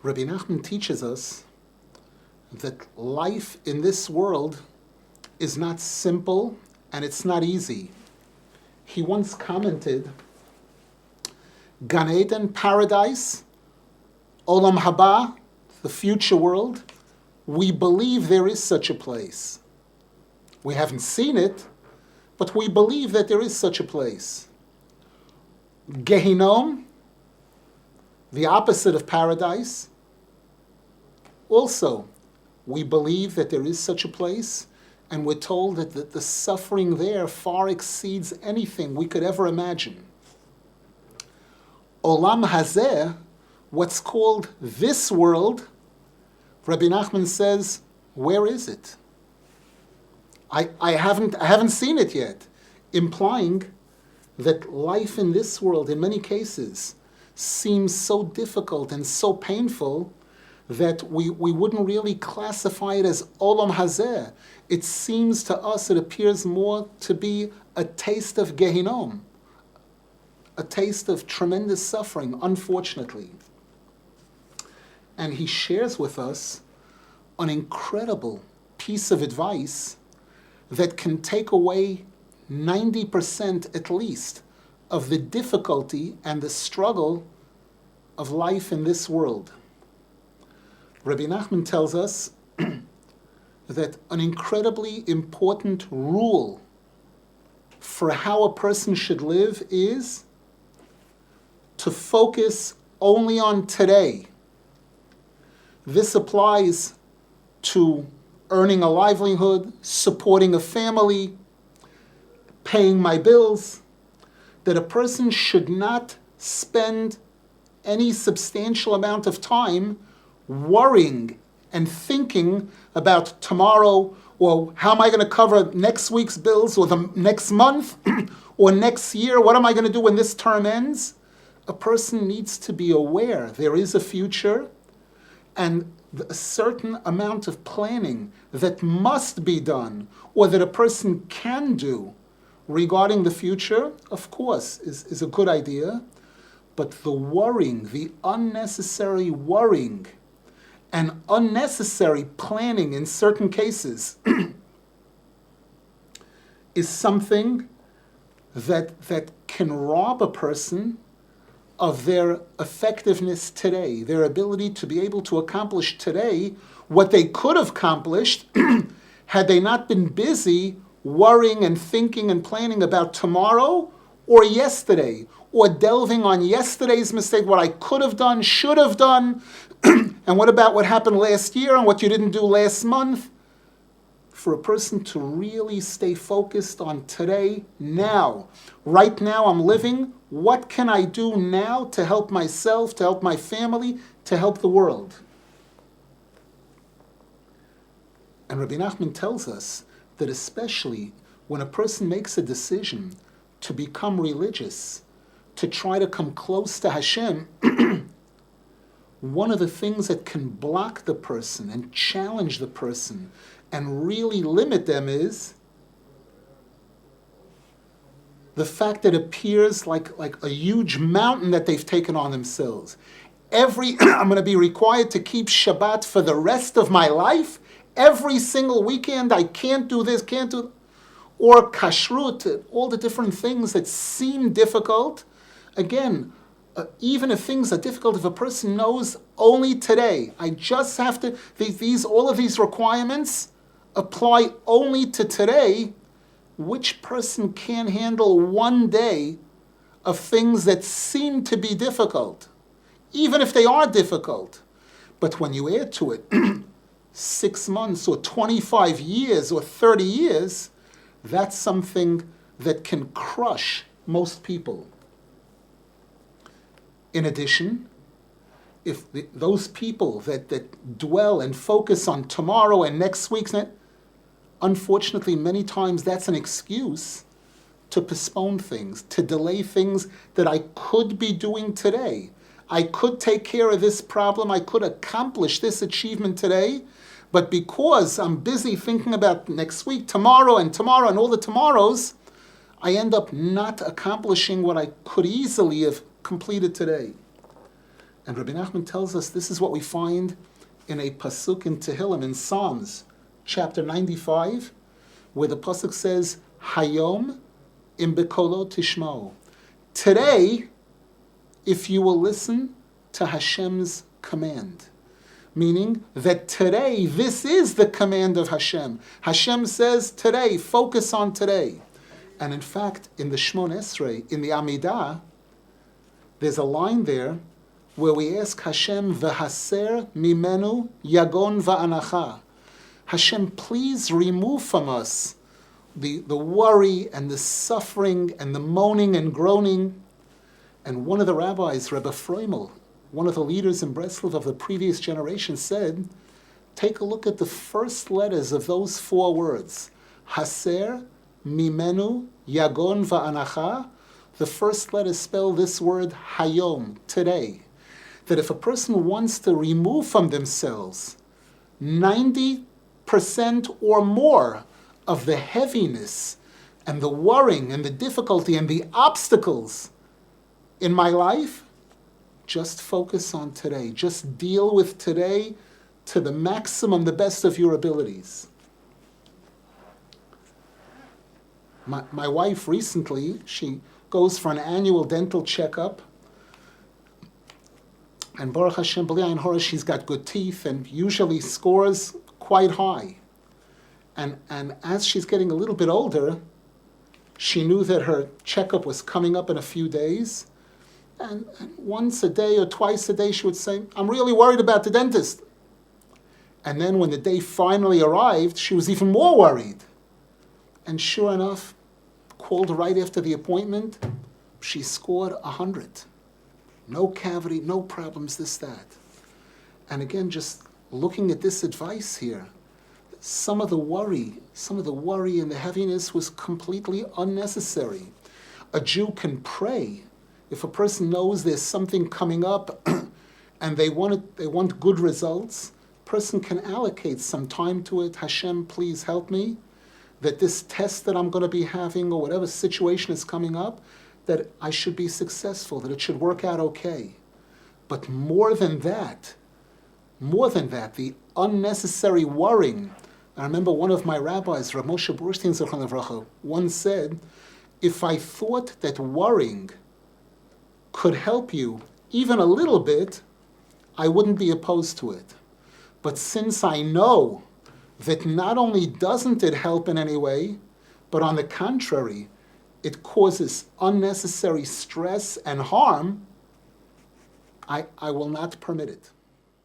Rabbi Nachman teaches us that life in this world is not simple and it's not easy. He once commented, Gan Eden, paradise, Olam Haba, the future world, we believe there is such a place. We haven't seen it, but we believe that there is such a place. Gehinom, the opposite of paradise, also, we believe that there is such a place, and we're told that the suffering there far exceeds anything we could ever imagine. Olam Hazeh, what's called this world, Rabbi Nachman says, where is it? I haven't seen it yet, implying that life in this world, in many cases, seems so difficult and so painful that we wouldn't really classify it as Olam Hazeh. It seems to us, it appears more to be a taste of Gehinom, a taste of tremendous suffering, unfortunately. And he shares with us an incredible piece of advice that can take away 90% at least of the difficulty and the struggle of life in this world. Rabbi Nachman tells us that an incredibly important rule for how a person should live is to focus only on today. This applies to earning a livelihood, supporting a family, paying my bills, that a person should not spend any substantial amount of time worrying and thinking about tomorrow, or how am I going to cover next week's bills, or the next month, or next year, what am I going to do when this term ends? A person needs to be aware there is a future, and a certain amount of planning that must be done, or that a person can do regarding the future, of course, is a good idea. But the worrying, the unnecessary worrying, and unnecessary planning in certain cases is something that can rob a person of their effectiveness today, their ability to be able to accomplish today what they could have accomplished had they not been busy worrying and thinking and planning about tomorrow or yesterday, or delving on yesterday's mistake, what I could have done, should have done, and what about what happened last year and what you didn't do last month? For a person to really stay focused on today, now. Right now I'm living. What can I do now to help myself, to help my family, to help the world? And Rabbi Nachman tells us that especially when a person makes a decision to become religious, to try to come close to Hashem, one of the things that can block the person and challenge the person and really limit them is the fact that it appears like a huge mountain that they've taken on themselves. I'm going to be required to keep Shabbat for the rest of my life. Every single weekend I can't do this, can't do, or kashrut, all the different things that seem difficult. Again, even if things are difficult, if a person knows only today, I just have to, all of these requirements apply only to today, which person can handle one day of things that seem to be difficult, even if they are difficult? But when you add to it 6 months or 25 years or 30 years, that's something that can crush most people. In addition, if those people that dwell and focus on tomorrow and next week's, unfortunately, many times that's an excuse to postpone things, to delay things that I could be doing today. I could take care of this problem, I could accomplish this achievement today, but because I'm busy thinking about next week, tomorrow, and all the tomorrows, I end up not accomplishing what I could easily have completed today. And Rabbi Nachman tells us this is what we find in a pasuk in Tehillim, in Psalms, chapter 95, where the pasuk says, Hayom im bekolo tishma'u. Today, if you will listen to Hashem's command. Meaning that today, this is the command of Hashem. Hashem says today, focus on today. And in fact, in the Shmon Esrei, in the Amidah, there's a line there where we ask Hashem, V'haser mimenu yagon va'anacha. Hashem, please remove from us the worry and the suffering and the moaning and groaning. And one of the rabbis, Rebbe Freumel, one of the leaders in Breslov of the previous generation, said, take a look at the first letters of those 4 words. Haser, mimenu, yagon va'anacha. The first letters spell this word hayom, today. That if a person wants to remove from themselves 90% or more of the heaviness and the worrying and the difficulty and the obstacles in my life, just focus on today. Just deal with today to the maximum, the best of your abilities. My wife recently, she goes for an annual dental checkup. And Baruch Hashem, B'li Ayin Hara, she's got good teeth and usually scores quite high. And as she's getting a little bit older, she knew that her checkup was coming up in a few days. And once a day or twice a day, she would say, I'm really worried about the dentist. And then when the day finally arrived, she was even more worried. And sure enough, called right after the appointment, she scored 100. No cavity, no problems, this, that. And again, just looking at this advice here, some of the worry and the heaviness was completely unnecessary. A Jew can pray. If a person knows there's something coming up and they want good results, a person can allocate some time to it. Hashem, please help me, that this test that I'm going to be having or whatever situation is coming up, that I should be successful, that it should work out okay. But more than that, the unnecessary worrying. I remember one of my rabbis, Rav Moshe Burstein Zichron Livracha, once said, if I thought that worrying could help you even a little bit, I wouldn't be opposed to it. But since I know that not only doesn't it help in any way, but on the contrary, it causes unnecessary stress and harm, I will not permit it.